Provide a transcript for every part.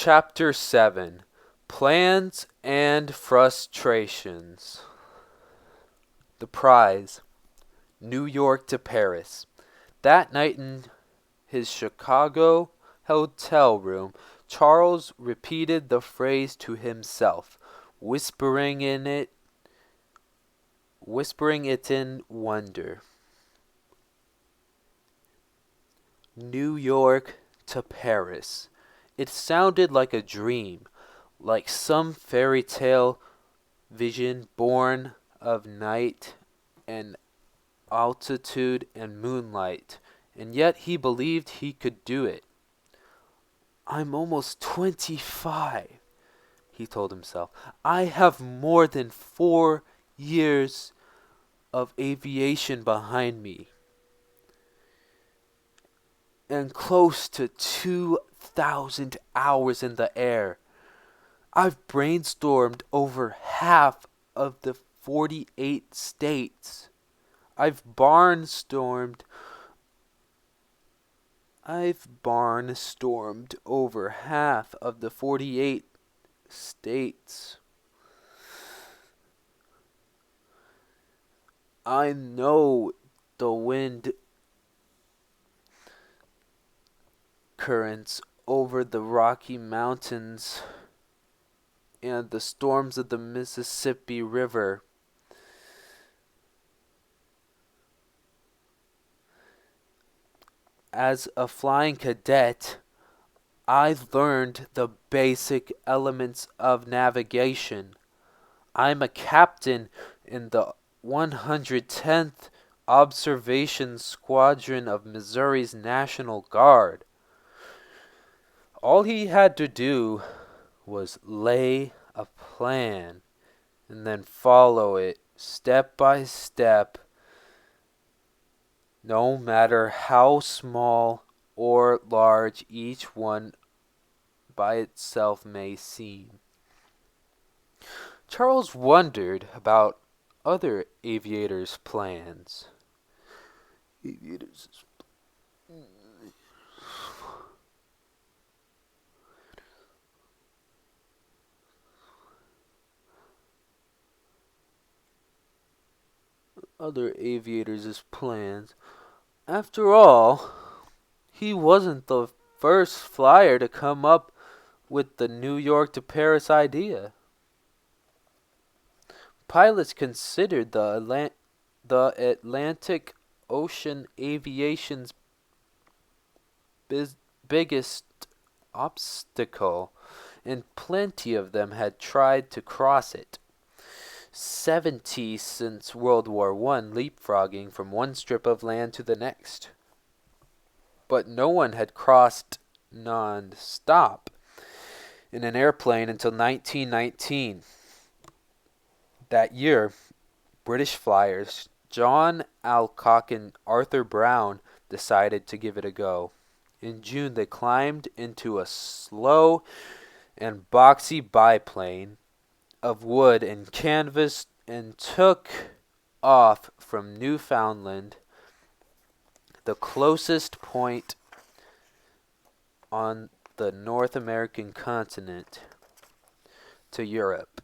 Chapter 7 Plans and Frustrations. The prize, New York to Paris. That night in his Chicago hotel room, Charles repeated the phrase to himself, whispering it in wonder. New York to Paris. It sounded like a dream, like some fairy tale vision born of night and altitude and moonlight, and yet he believed he could do it. I'm almost 25, he told himself. I have more than 4 years of aviation behind me, and close to 2,000 hours in the air. I've brainstormed over half of the 48 states. I've barnstormed over half of the 48 states. I know the wind currents over the Rocky Mountains and the storms of the Mississippi River. As a flying cadet, I learned the basic elements of navigation. I'm a captain in the 110th Observation Squadron of Missouri's National Guard. All he had to do was lay a plan and then follow it step by step, no matter how small or large each one by itself may seem. Charles wondered about other aviators' plans. Other aviators' plans. After all, he wasn't the first flyer to come up with the New York to Paris idea. Pilots considered the Atlantic Ocean aviation's biggest obstacle, and plenty of them had tried to cross it. 70 since World War I, leapfrogging from one strip of land to the next. But no one had crossed non-stop in an airplane until 1919. That year, British flyers John Alcock and Arthur Brown decided to give it a go. In June, they climbed into a slow and boxy biplane of wood and canvas and took off from Newfoundland, the closest point on the North American continent, to Europe.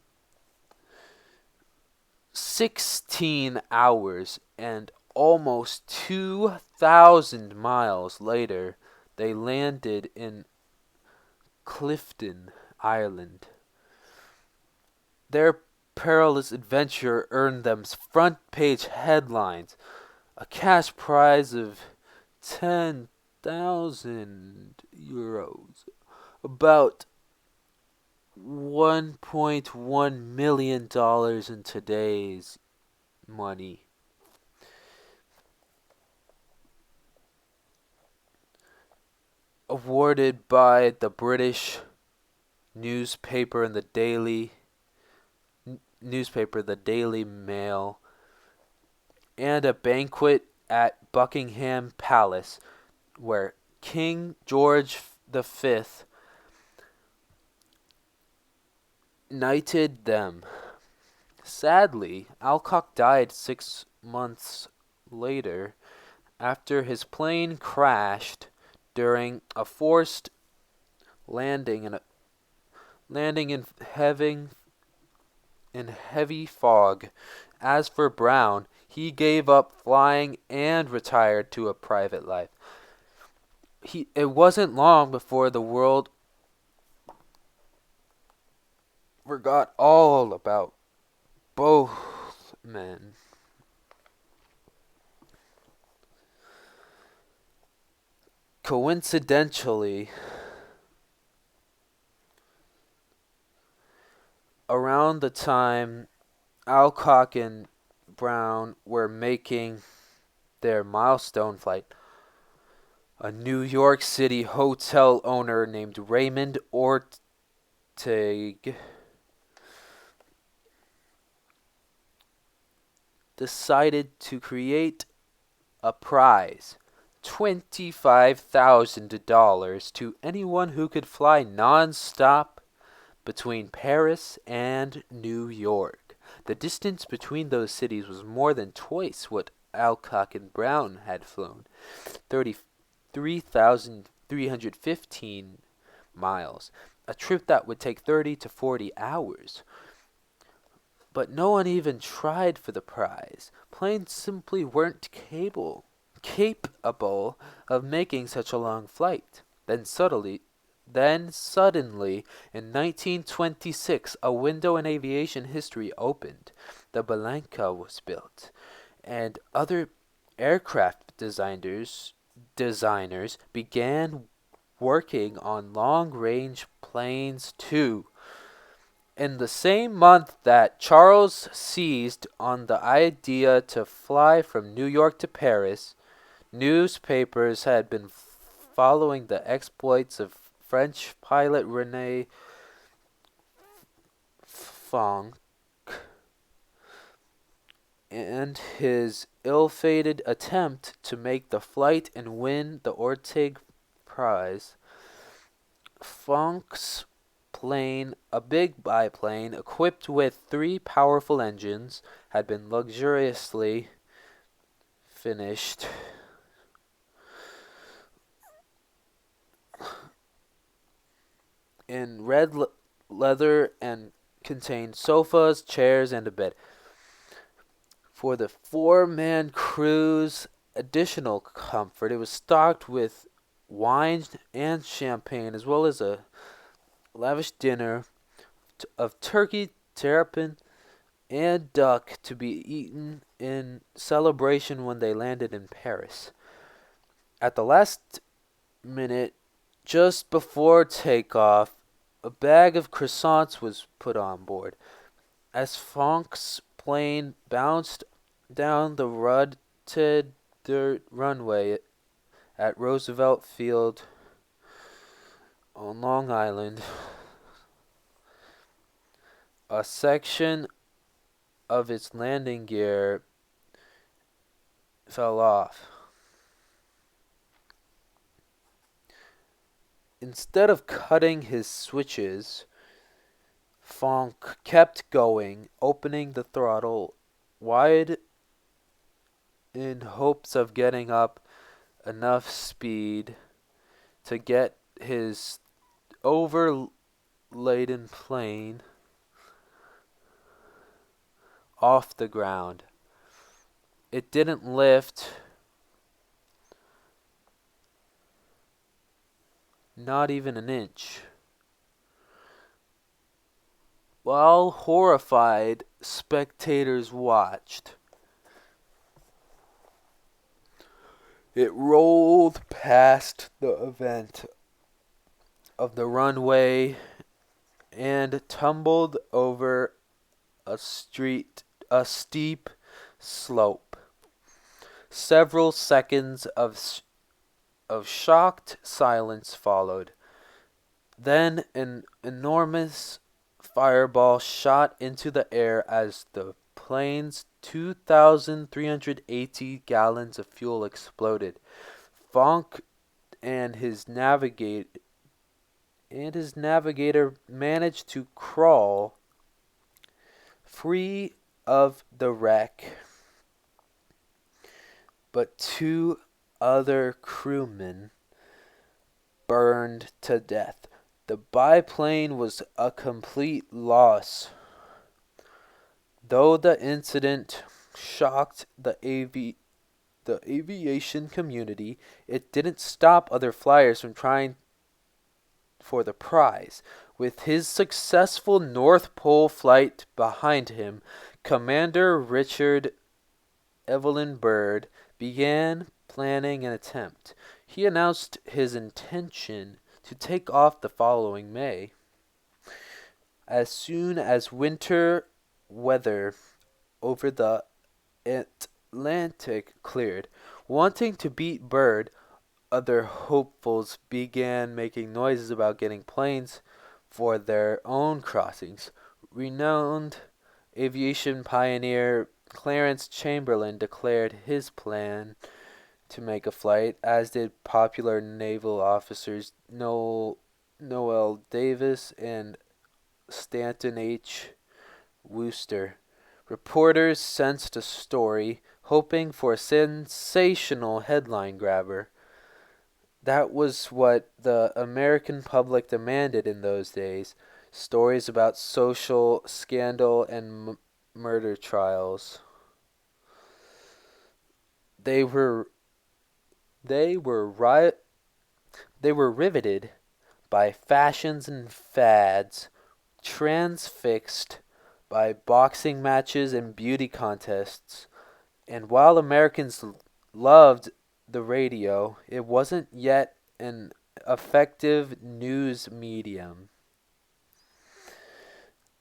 16 hours and almost 2,000 miles later, they landed in Clifton, Ireland. Their perilous adventure earned them front-page headlines, a cash prize of 10,000 euros, about $1.1 million in today's money. Awarded by the British newspaper and the Daily Mail, and a banquet at Buckingham Palace, where King George V knighted them. Sadly, Alcock died 6 months later after his plane crashed during a forced landing landing in heavy fog. As for Brown, he gave up flying and retired to a private life. It wasn't long before the world forgot all about both men. Coincidentally, around the time Alcock and Brown were making their milestone flight, a New York City hotel owner named Raymond Orteig decided to create a prize, $25,000 to anyone who could fly non-stop between Paris and New York. The distance between those cities was more than twice what Alcock and Brown had flown, 33,315 miles, a trip that would take 30 to 40 hours. But no one even tried for the prize. Planes simply weren't capable of making such a long flight. Then suddenly, in 1926, a window in aviation history opened. The Belenka was built, and other aircraft designers began working on long-range planes too. In the same month that Charles seized on the idea to fly from New York to Paris, newspapers had been following the exploits of French pilot René Fonck and his ill-fated attempt to make the flight and win the Orteig Prize. Fonck's plane, a big biplane equipped with 3 powerful engines, had been luxuriously finished in red leather and contained sofas, chairs, and a bed. For the 4-man crew's additional comfort, it was stocked with wine and champagne, as well as a lavish dinner of turkey, terrapin, and duck to be eaten in celebration when they landed in Paris. At the last minute, just before takeoff, a bag of croissants was put on board. As Fonck's plane bounced down the rutted dirt runway at Roosevelt Field on Long Island, a section of its landing gear fell off. Instead of cutting his switches, Fonck kept going, opening the throttle wide in hopes of getting up enough speed to get his overladen plane off the ground. It didn't lift, not even an inch. While horrified, spectators watched. It rolled past the event of the runway and tumbled over a steep slope. Several seconds of shocked silence followed. Then an enormous fireball shot into the air as the plane's 2,380 gallons of fuel exploded. Fonck and his navigator managed to crawl free of the wreck, but 2 other crewmen burned to death. The biplane was a complete loss. Though the incident shocked the aviation community, it didn't stop other flyers from trying for the prize. With his successful North Pole flight behind him, Commander Richard Evelyn Byrd began planning an attempt. He announced his intention to take off the following May. As soon as winter weather over the Atlantic cleared, wanting to beat Byrd, other hopefuls began making noises about getting planes for their own crossings. Renowned aviation pioneer Clarence Chamberlain declared his plan to make a flight, as did popular naval officers Noel Davis and Stanton H. Wooster. Reporters sensed a story, hoping for a sensational headline grabber. That was what the American public demanded in those days: stories about social scandal and murder trials. They were they were ri- they were riveted by fashions and fads, transfixed by boxing matches and beauty contests. And while Americans loved the radio, it wasn't yet an effective news medium.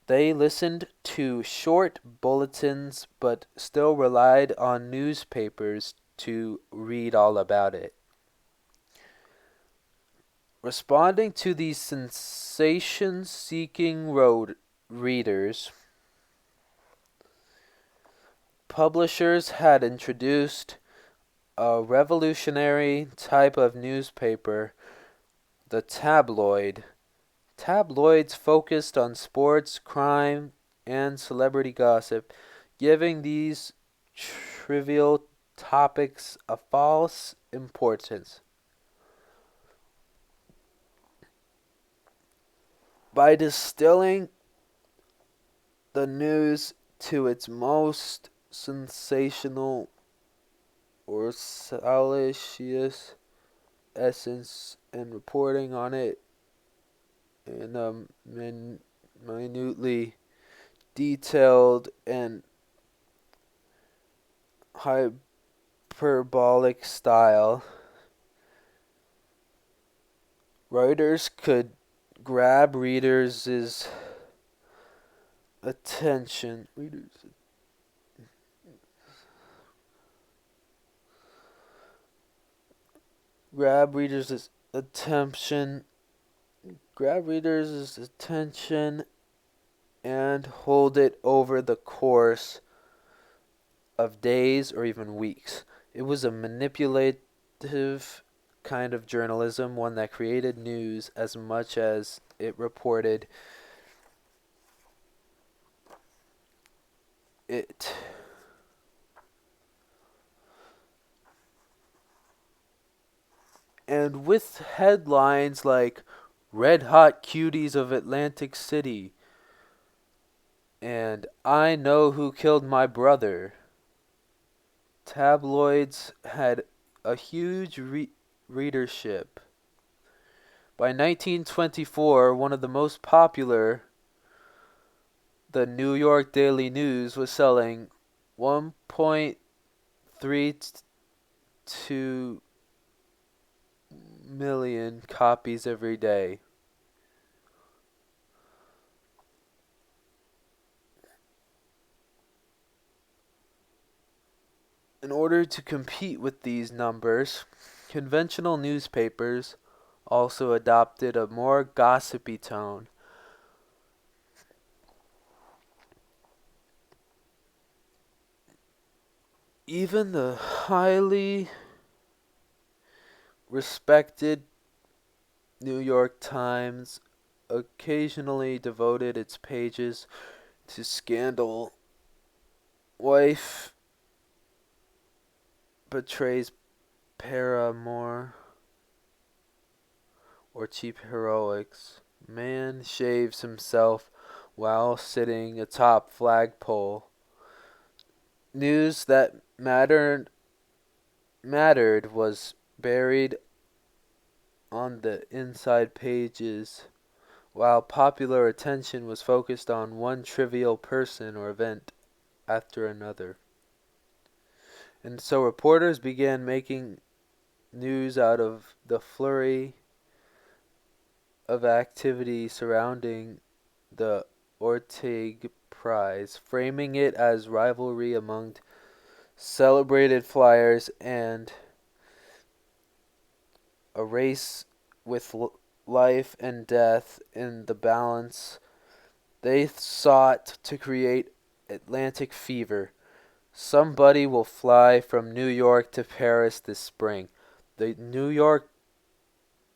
They listened to short bulletins but still relied on newspapers to read all about it. Responding to these sensation seeking road readers, publishers had introduced a revolutionary type of newspaper, the tabloid. Tabloids focused on sports, crime, and celebrity gossip, giving these trivial topics a false importance. By distilling the news to its most sensational or salacious essence and reporting on it in a minutely detailed and hyperbolic style, writers could grab readers' attention. Grab readers' attention. Grab readers' attention and hold it over the course of days or even weeks. It was a manipulative kind of journalism, one that created news as much as it reported it. And with headlines like "Red Hot Cuties of Atlantic City" and "I Know Who Killed My Brother," tabloids had a huge readership. By 1924, one of the most popular, the New York Daily News, was selling 1.32 million copies every day. In order to compete with these numbers, conventional newspapers also adopted a more gossipy tone. Even the highly respected New York Times occasionally devoted its pages to scandal. Wife betrays paramour, or cheap heroics. Man shaves himself while sitting atop flagpole. News that mattered was buried on the inside pages, while popular attention was focused on one trivial person or event after another. And so reporters began making news out of the flurry of activity surrounding the Orteig Prize, framing it as rivalry among celebrated flyers and a race with life and death in the balance. They sought to create Atlantic fever. Somebody will fly from New York to Paris this spring. The New York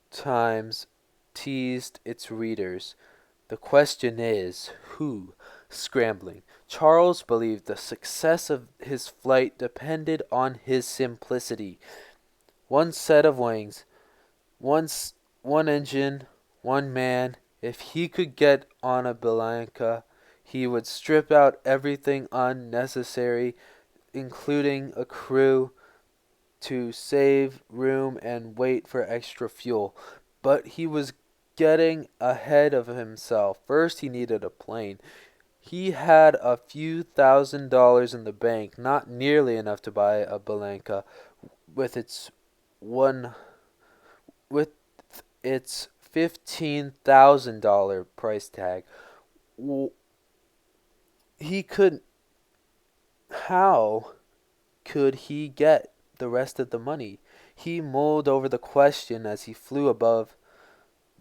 Times teased its readers. The question is, who? Scrambling. Charles believed the success of his flight depended on his simplicity. One set of wings, one engine, one man. If he could get on a Belanca, he would strip out everything unnecessary, including a crew, to save room and wait for extra fuel. But he was getting ahead of himself. First, he needed a plane. He had a few $1,000s in the bank, not nearly enough to buy a Belanca with its one with its $15,000 price tag. He could How could he get the rest of the money? He mulled over the question as he flew above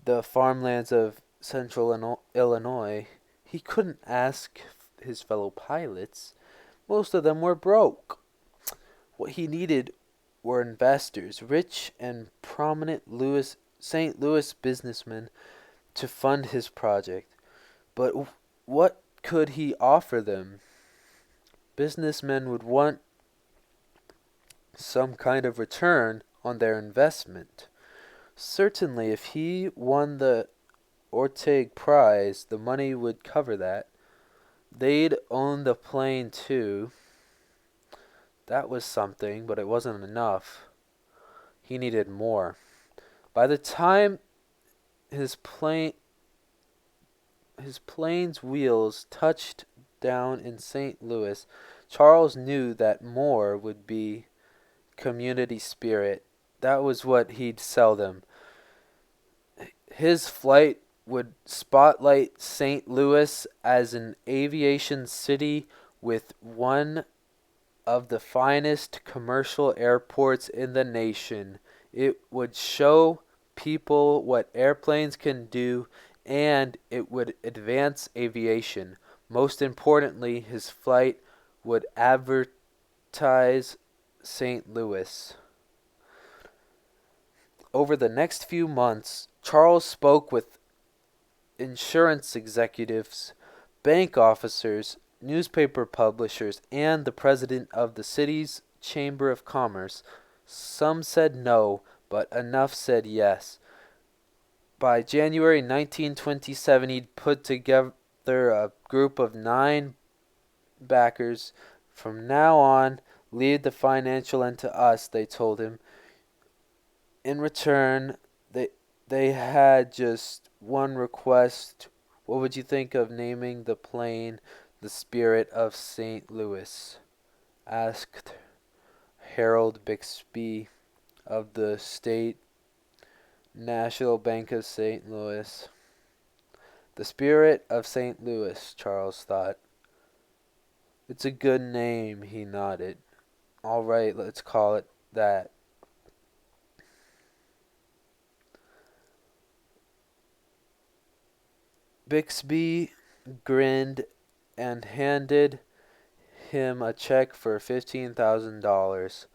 the farmlands of central Illinois. He couldn't ask his fellow pilots. Most of them were broke. What he needed were investors, rich and prominent St. Louis businessmen, to fund his project. But what could he offer them? Businessmen would want some kind of return on their investment. Certainly, if he won the Orteig Prize, the money would cover that. They'd own the plane too. That was something, but it wasn't enough. He needed more. By the time his plane's wheels touched down in St. Louis, Charles knew that more would be community spirit. That was what he'd sell them. His flight would spotlight St. Louis as an aviation city with one of the finest commercial airports in the nation. It would show people what airplanes can do, and it would advance aviation. Most importantly, his flight would advertise St. Louis. Over the next few months, Charles spoke with insurance executives, bank officers, newspaper publishers, and the president of the city's Chamber of Commerce. Some said no, but enough said yes. By January 1927, he'd put together a group of 9 backers. From now on, leave the financial end to us, they told him. In return, they had just one request. What would you think of naming the plane the Spirit of St. Louis? Asked Harold Bixby of the State National Bank of St. Louis. The Spirit of St. Louis, Charles thought. It's a good name, he nodded. All right, let's call it that. Bixby grinned and handed him a check for $15,000.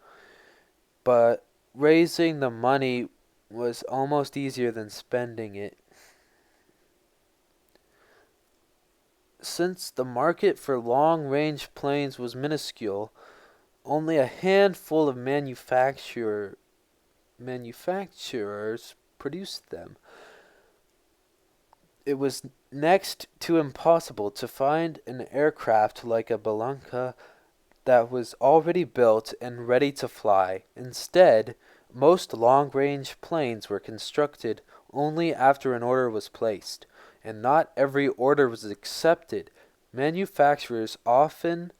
But raising the money was almost easier than spending it. Since the market for long-range planes was minuscule, only a handful of manufacturers produced them. It was next to impossible to find an aircraft like a Balanca that was already built and ready to fly. Instead, most long-range planes were constructed only after an order was placed, and not every order was accepted. Manufacturers often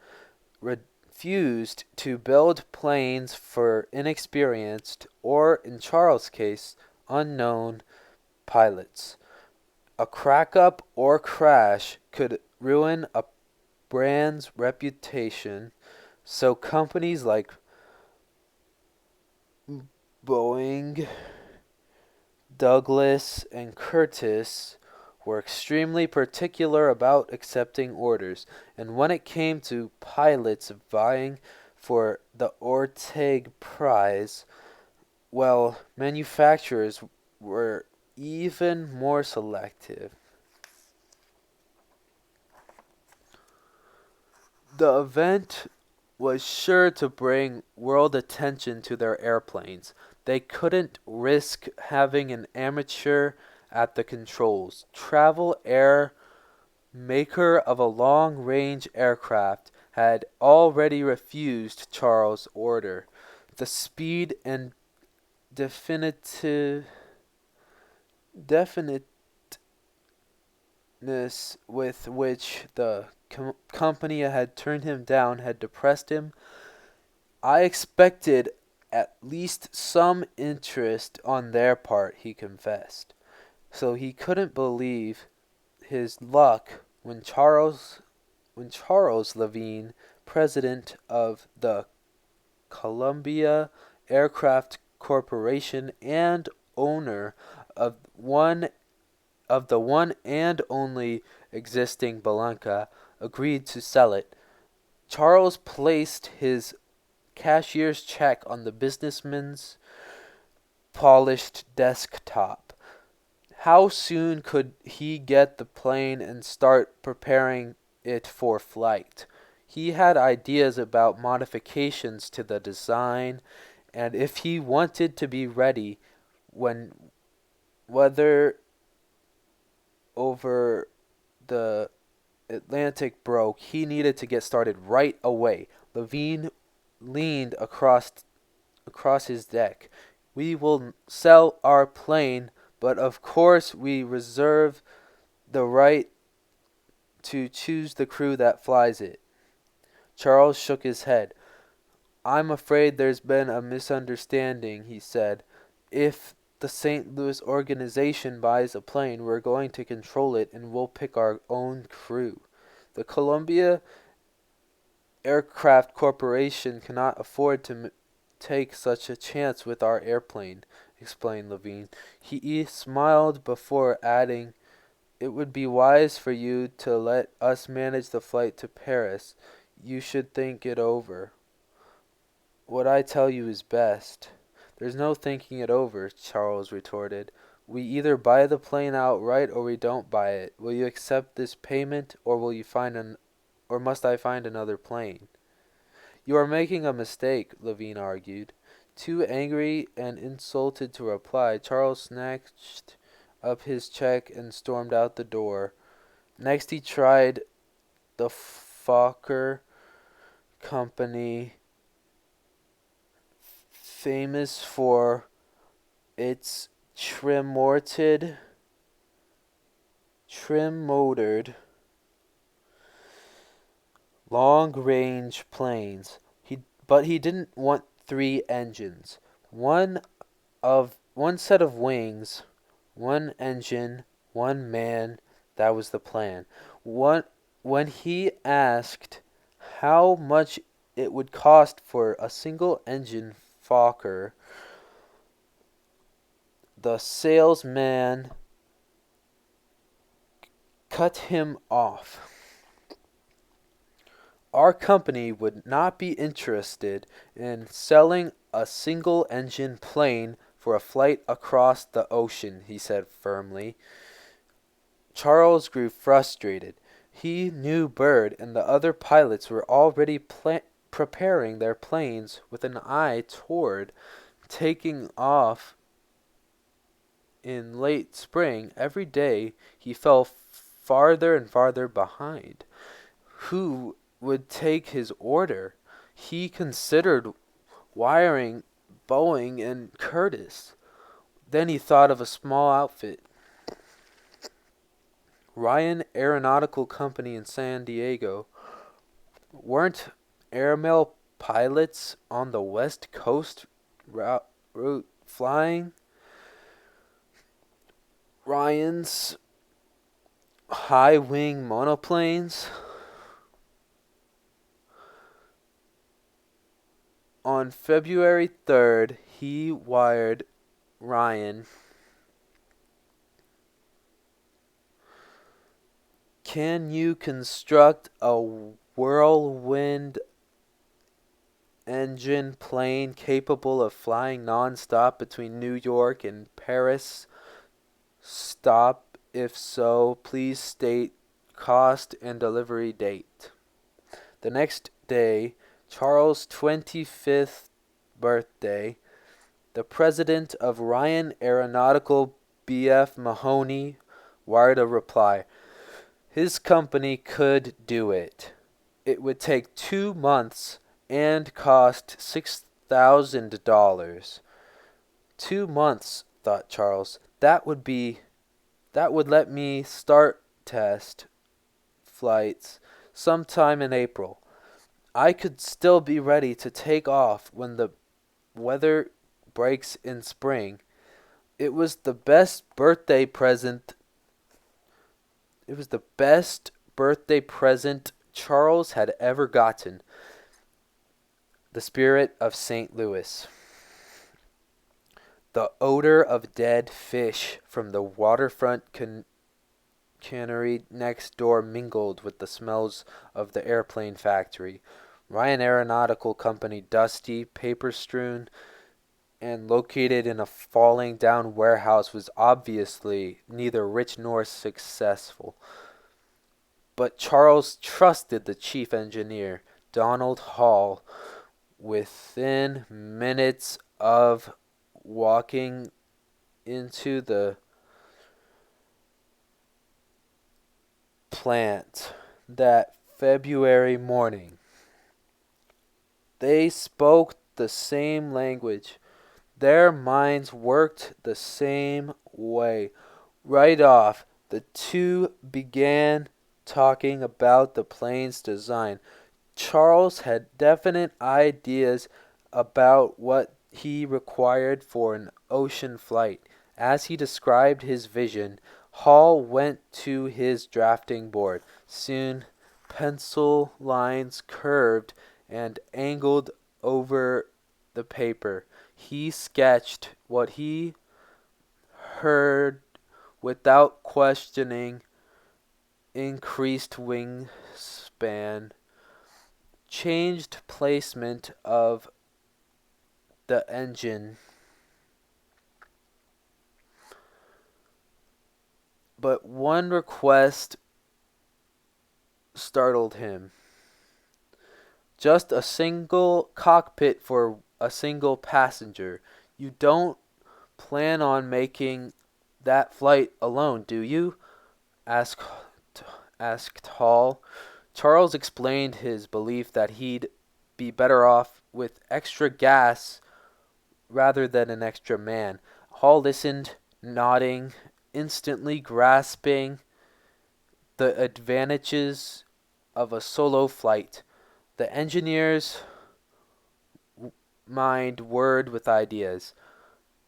refused to build planes for inexperienced, or in Charles' case, unknown pilots. A crack-up or crash could ruin a brand's reputation, so companies like Boeing, Douglas, and Curtiss were extremely particular about accepting orders, and when it came to pilots vying for the Orteig Prize, well, manufacturers were even more selective. The event was sure to bring world attention to their airplanes. They couldn't risk having an amateur at the controls. Travel Air, maker of a long-range aircraft, had already refused Charles' order. The speed and definitiveness with which the company had turned him down had depressed him. I expected at least some interest on their part, he confessed. So he couldn't believe his luck when Charles Levine, president of the Columbia Aircraft Corporation and owner of the one and only existing Balanca, agreed to sell it. Charles placed his cashier's check on the businessman's polished desktop. How soon could he get the plane and start preparing it for flight? He had ideas about modifications to the design, and if he wanted to be ready when weather over the Atlantic broke, he needed to get started right away. Levine leaned across his deck. We will sell our plane, but of course we reserve the right to choose the crew that flies it. Charles shook his head. I'm afraid there's been a misunderstanding, he said. If the St. Louis organization buys a plane, we're going to control it and we'll pick our own crew. The Columbia Aircraft Corporation cannot afford to take such a chance with our airplane, explained Levine. He smiled before adding, it would be wise for you to let us manage the flight to Paris. You should think it over. What I tell you is best. There's no thinking it over, Charles retorted. We either buy the plane outright or we don't buy it. Will you accept this payment or must I find another plane? You are making a mistake, Levine argued. Too angry and insulted to reply, Charles snatched up his check and stormed out the door. Next he tried the Fokker Company, famous for its trim-motored long-range planes. But he didn't want 3 engines. One set of wings, 1 engine, 1 man. That was the plan. When he asked how much it would cost for a single-engine Fokker, the salesman cut him off. Our company would not be interested in selling a single-engine plane for a flight across the ocean, he said firmly. Charles grew frustrated. He knew Bird and the other pilots were already preparing their planes with an eye toward taking off in late spring, every day he fell farther and farther behind. Who would take his order? He considered wiring Boeing and Curtis. Then he thought of a small outfit. Ryan Aeronautical Company in San Diego. Weren't airmail pilots on the West Coast route flying Ryan's high-wing monoplanes? On February 3rd, he wired Ryan, "Can you construct a whirlwind engine plane capable of flying non-stop between New York and Paris? Stop. If so, please state cost and delivery date." The next day, Charles' 25th birthday, the president of Ryan Aeronautical, B.F. Mahoney, wired a reply. His company could do it. It would take 2 months and cost $6,000. 2 months, thought Charles. That would let me start test flights sometime in April. I could still be ready to take off when the weather breaks in spring. It was the best birthday present Charles had ever gotten. The spirit of St. Louis. The odor of dead fish from the waterfront cannery next door mingled with the smells of the airplane factory. Ryan Aeronautical Company, dusty, paper-strewn, and located in a falling-down warehouse, was obviously neither rich nor successful. But Charles trusted the chief engineer, Donald Hall. Within minutes of walking into the plant that February morning, they spoke the same language. Their minds worked the same way. Right off, the two began talking about the plane's design. Charles had definite ideas about what he required for an ocean flight. As he described his vision, Hall went to his drafting board. Soon, pencil lines curved and angled over the paper. He sketched what he heard without questioning: increased wingspan, changed placement of the engine. But one request startled him. Just a single cockpit for a single passenger. You don't plan on making that flight alone, do you? asked Hall. Charles explained his belief that he'd be better off with extra gas rather than an extra man. Hall listened, nodding, instantly grasping the advantages of a solo flight. The engineer's mind whirred with ideas.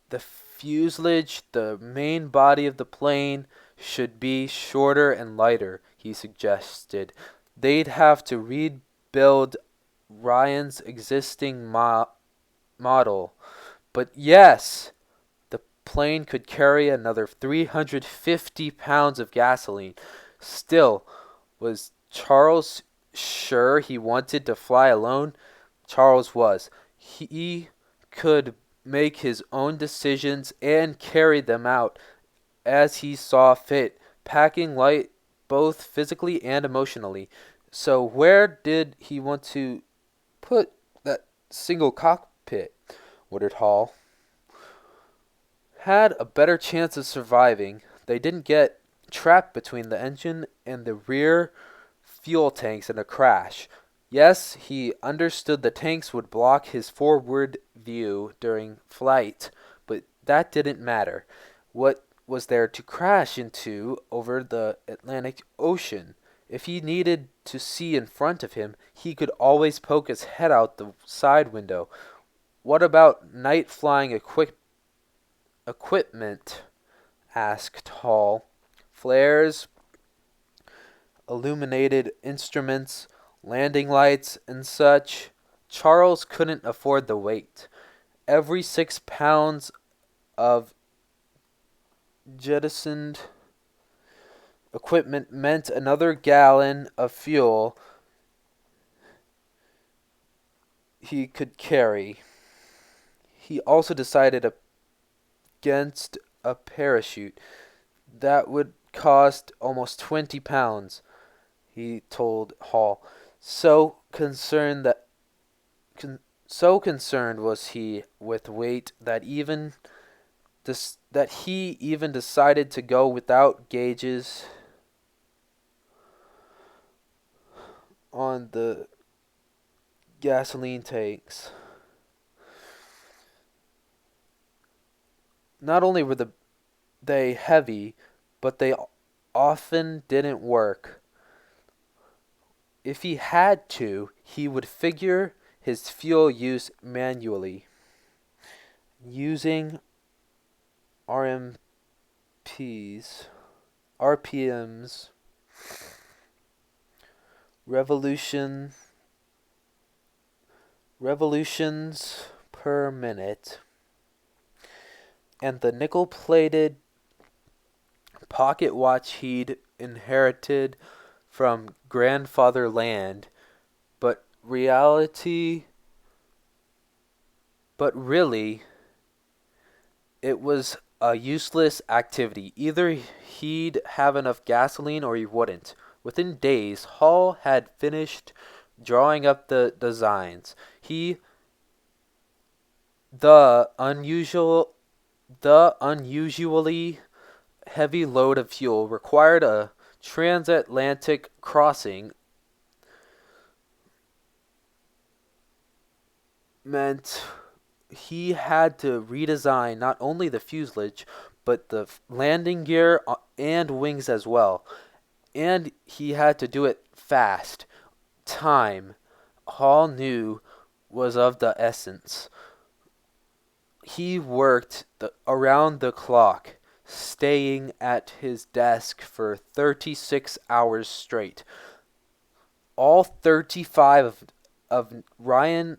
The fuselage, the main body of the plane, should be shorter and lighter, he suggested. They'd have to rebuild Ryan's existing model. But yes, the plane could carry another 350 pounds of gasoline. Still, was Charles sure he wanted to fly alone? Charles was. He could make his own decisions and carry them out as he saw fit, packing light both physically and emotionally. So where did he want to put that single cockpit? Wondered Hall. had a better chance of surviving. They didn't get trapped between the engine and the rear fuel tanks in a crash. Yes, he understood the tanks would block his forward view during flight, but that didn't matter. What was there to crash into over the Atlantic Ocean? If he needed to see in front of him, he could always poke his head out the side window. What about night flying equipment? Asked Hall. Flares, illuminated instruments, landing lights, and such. Charles couldn't afford the weight. Every 6 pounds of jettisoned equipment meant another gallon of fuel he could carry. He also decided against a parachute. That would cost almost 20 pounds, he told Hall. So concerned was he with weight that he even decided to go without gauges on the gasoline tanks. Not only were they heavy, but they often didn't work. If he had to, he would figure his fuel use manually, using RPMs, revolutions per minute, and the nickel-plated pocket watch he'd inherited from grandfather land, but really, it was a useless activity. Either he'd have enough gasoline or he wouldn't. Within days, Hall had finished drawing up the designs. The unusually heavy load of fuel required a transatlantic crossing, meant he had to redesign not only the fuselage, but the landing gear and wings as well. And he had to do it fast. Time, Hall knew, was of the essence. He worked around the clock, staying at his desk for 36 hours straight. All 35 of Ryan's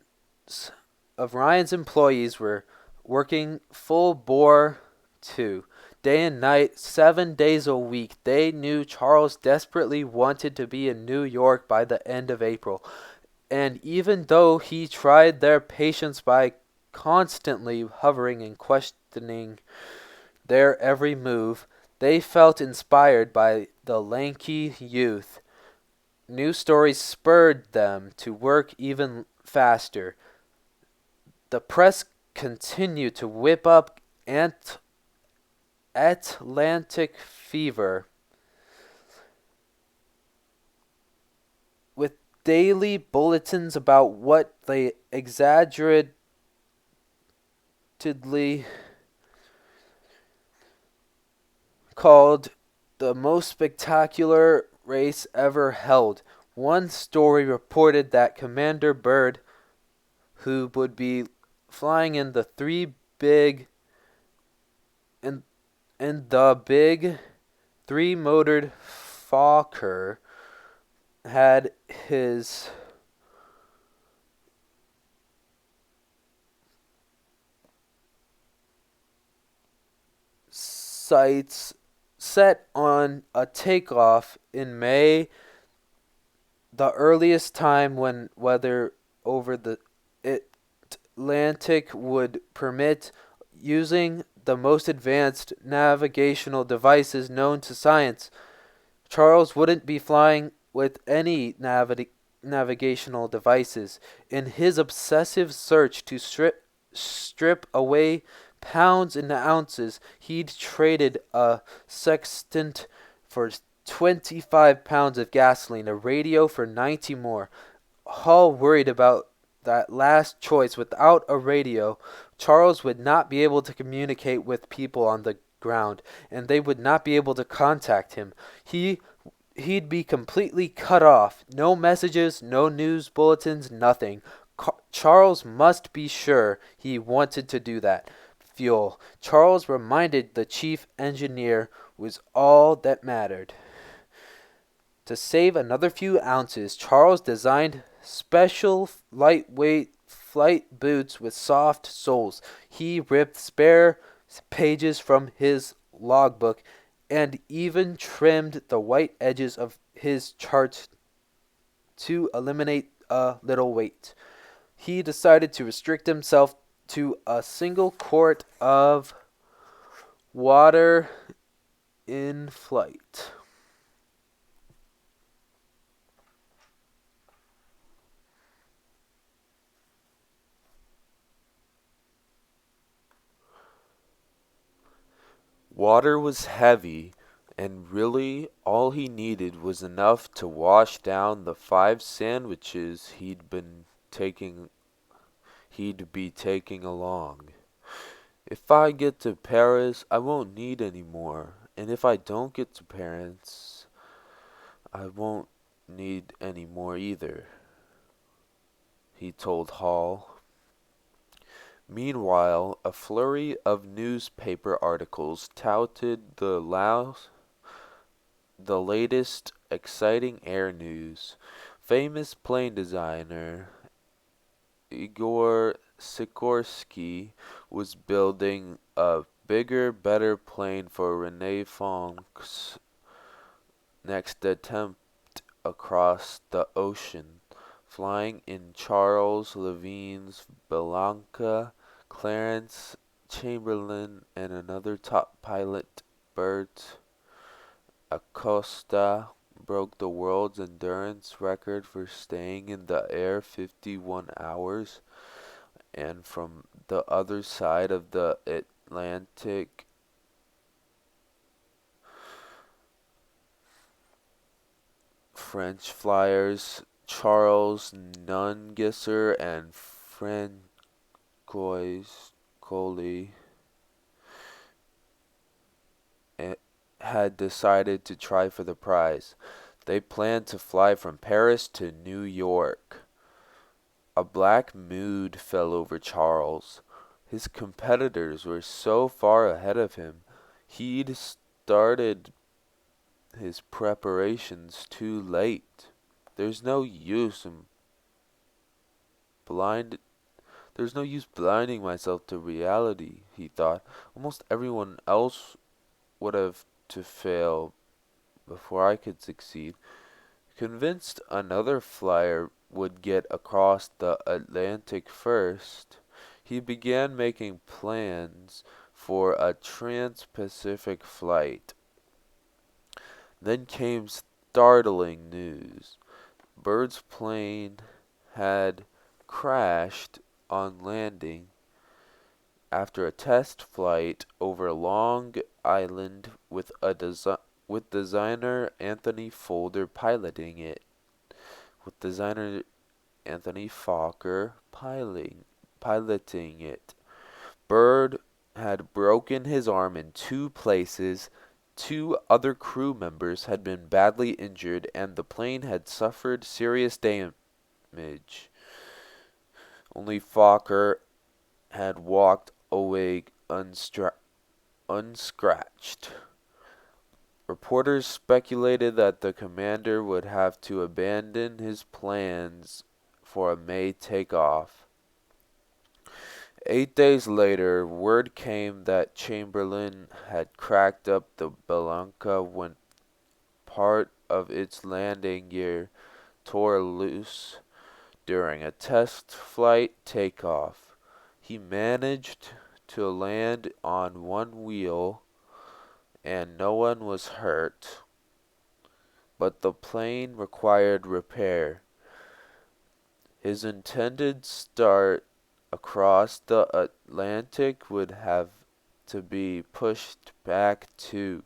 employees were working full bore too, day and night, 7 days a week. They knew Charles desperately wanted to be in New York by the end of April, and even though he tried their patience by constantly hovering and questioning their every move, they felt inspired by the lanky youth. New stories spurred them to work even faster. The press continued to whip up Atlantic fever with daily bulletins about what they exaggeratedly called the most spectacular race ever held. One story reported that Commander Byrd, who would be flying in the big three-motored Fokker, had his sights set on a takeoff in May, the earliest time when weather over the Atlantic would permit, using the most advanced navigational devices known to science. Charles wouldn't be flying with any navigational devices. In his obsessive search to strip away pounds and ounces. He'd traded a sextant for 25 pounds of gasoline, a radio for 90 more. Hall worried about that last choice. Without a radio, Charles would not be able to communicate with people on the ground, and they would not be able to contact him. He'd be completely cut off. No messages, no news bulletins, nothing. Charles must be sure he wanted to do that. Fuel. Charles reminded the chief engineer was all that mattered. To save another few ounces, Charles designed special lightweight flight boots with soft soles. He ripped spare pages from his logbook and even trimmed the white edges of his charts to eliminate a little weight. He decided to restrict himself to a single quart of water in flight. Water was heavy, and really all he needed was enough to wash down the 5 sandwiches he'd be taking along. If I get to Paris, I won't need any more, and if I don't get to Paris, I won't need any more either, he told Hall. Meanwhile, a flurry of newspaper articles touted the latest exciting air news. Famous plane designer Igor Sikorsky was building a bigger, better plane for Rene Fonk's next attempt across the ocean, flying in Charles Levine's Blanca. Clarence Chamberlain and another top pilot, Bert Acosta, broke the world's endurance record for staying in the air 51 hours. And from the other side of the Atlantic, French flyers Charles Nungesser and Francois Colli had decided to try for the prize. They planned to fly from Paris to New York. A black mood fell over Charles. His competitors were so far ahead of him. He'd started his preparations too late. There's no use in blind There's no use blinding myself to reality, he thought. Almost everyone else would have to fail before I could succeed. Convinced another flyer would get across the Atlantic first, he began making plans for a trans-Pacific flight. Then came startling news. Bird's plane had crashed on landing after a test flight over Long Island with designer Anthony Folder piloting it. With designer Anthony Fokker piloting it. Bird had broken his arm in 2 places. 2 other crew members had been badly injured, and the plane had suffered serious damage. Only Fokker had walked away unscratched. Reporters speculated that the commander would have to abandon his plans for a May takeoff. 8 days later, word came that Chamberlain had cracked up the Blanca when part of its landing gear tore loose during a test flight takeoff. He managed to land on one wheel and no one was hurt, but the plane required repair. His intended start across the Atlantic would have to be pushed back too.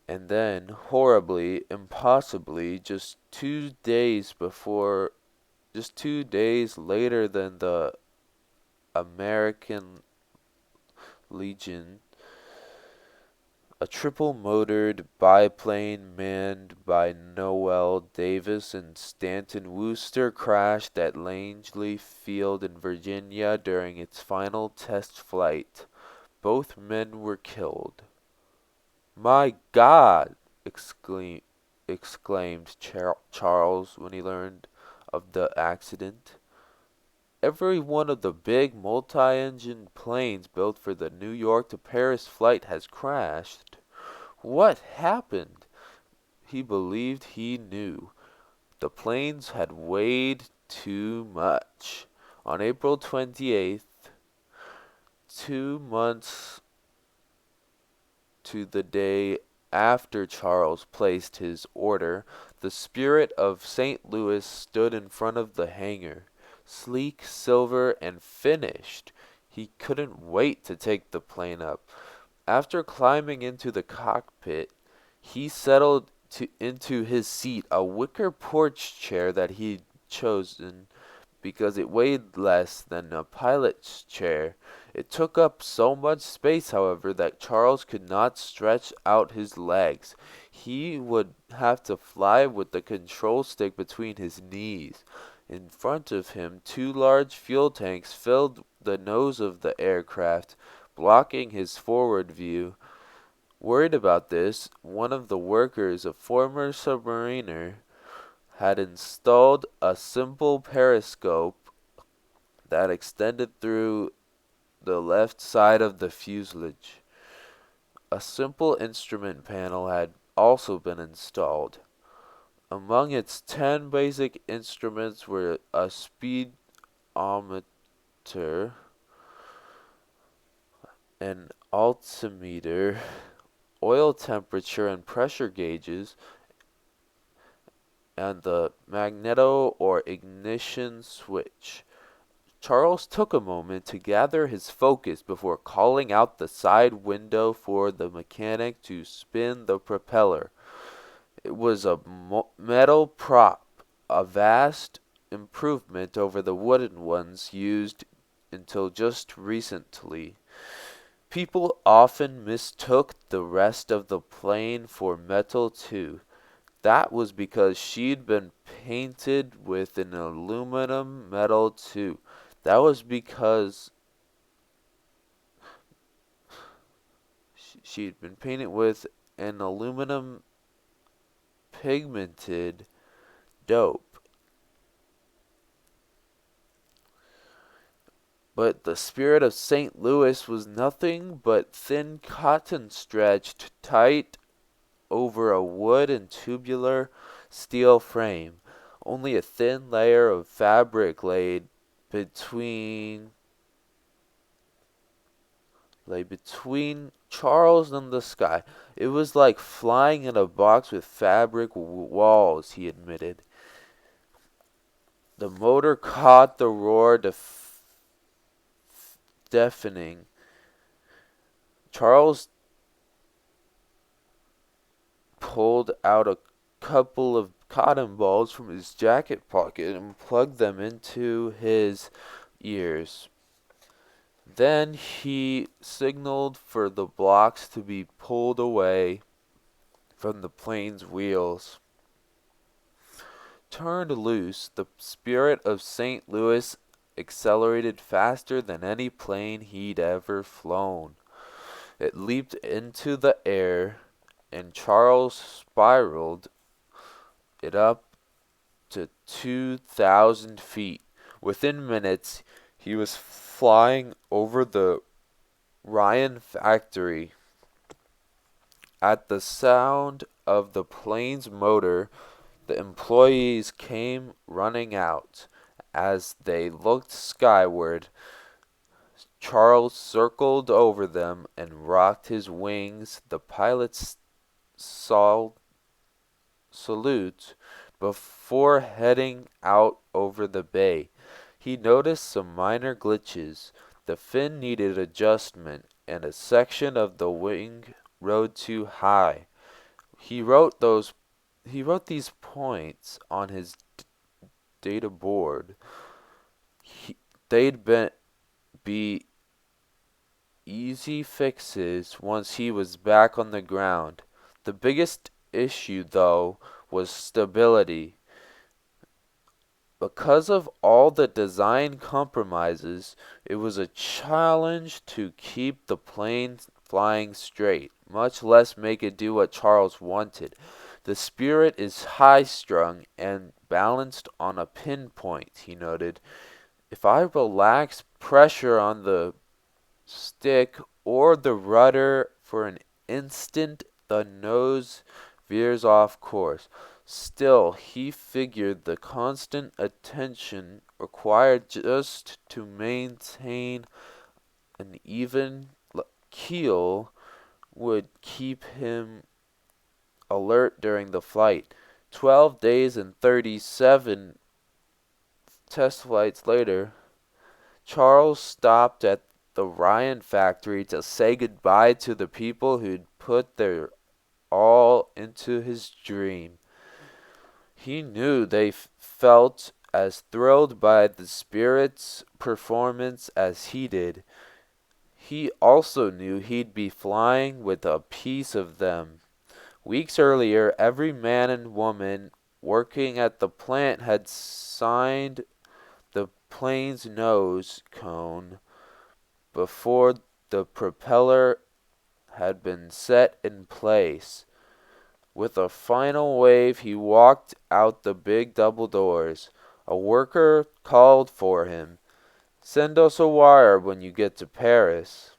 And then, horribly, impossibly, just 2 days later than the American Legion, a triple-motored biplane manned by Noel Davis and Stanton Wooster crashed at Langley Field in Virginia during its final test flight. Both men were killed. "My God!" exclaimed Charles when he learned of the accident. "Every one of the big multi-engine planes built for the New York to Paris flight has crashed. What happened?" He believed he knew. The planes had weighed too much. On April 28th, 2 months to the day after Charles placed his order, the Spirit of St. Louis stood in front of the hangar, sleek, silver, and finished. He couldn't wait to take the plane up. After climbing into the cockpit, he settled into his seat, a wicker porch chair that he'd chosen because it weighed less than a pilot's chair. It took up so much space, however, that Charles could not stretch out his legs. He would have to fly with the control stick between his knees. In front of him, two large fuel tanks filled the nose of the aircraft, blocking his forward view. Worried about this, one of the workers, a former submariner, had installed a simple periscope that extended through the left side of the fuselage. A simple instrument panel had also been installed. Among its 10 basic instruments were a speedometer, an altimeter, oil temperature and pressure gauges, and the magneto or ignition switch. Charles took a moment to gather his focus before calling out the side window for the mechanic to spin the propeller. It was a metal prop, a vast improvement over the wooden ones used until just recently. People often mistook the rest of the plane for metal too. That was because she'd been painted with an aluminum metal too. That was because she'd been painted with an aluminum pigmented dope. But the Spirit of St. Louis was nothing but thin cotton stretched tight over a wood and tubular steel frame. Only a thin layer of fabric between lay between Charles and the sky. It was like flying in a box with fabric walls, he admitted. The motor caught the roar, deafening. Charles pulled out a couple of cotton balls from his jacket pocket and plugged them into his ears. Then he signaled for the blocks to be pulled away from the plane's wheels. Turned loose, the Spirit of St. Louis accelerated faster than any plane he'd ever flown. It leaped into the air, and Charles spiraled it up to 2,000 feet. Within minutes, he was flying over the Ryan factory. At the sound of the plane's motor, the employees came running out. As they looked skyward, Charles circled over them and rocked his wings. The pilots saw salute before heading out over the bay. He noticed some minor glitches. The fin needed adjustment, and a section of the wing rode too high. He wrote those he wrote these points on his data board. He, they'd be easy fixes once he was back on the ground. The biggest issue, though, was stability. Because of all the design compromises, it was a challenge to keep the plane flying straight, much less make it do what Charles wanted. The Spirit is high strung and balanced on a pinpoint, he noted. If I relax pressure on the stick or the rudder for an instant, the nose veers off course. Still, he figured the constant attention required just to maintain an even keel would keep him alert during the flight. 12 days and 37 test flights later, Charles stopped at the Ryan factory to say goodbye to the people who'd put their all into his dream. He knew they felt as thrilled by the Spirit's performance as he did. He also knew he'd be flying with a piece of them. Weeks earlier, every man and woman working at the plant had signed the plane's nose cone before the propeller had been set in place. With a final wave, he walked out the big double doors. A worker called for him. "Send us a wire when you get to Paris."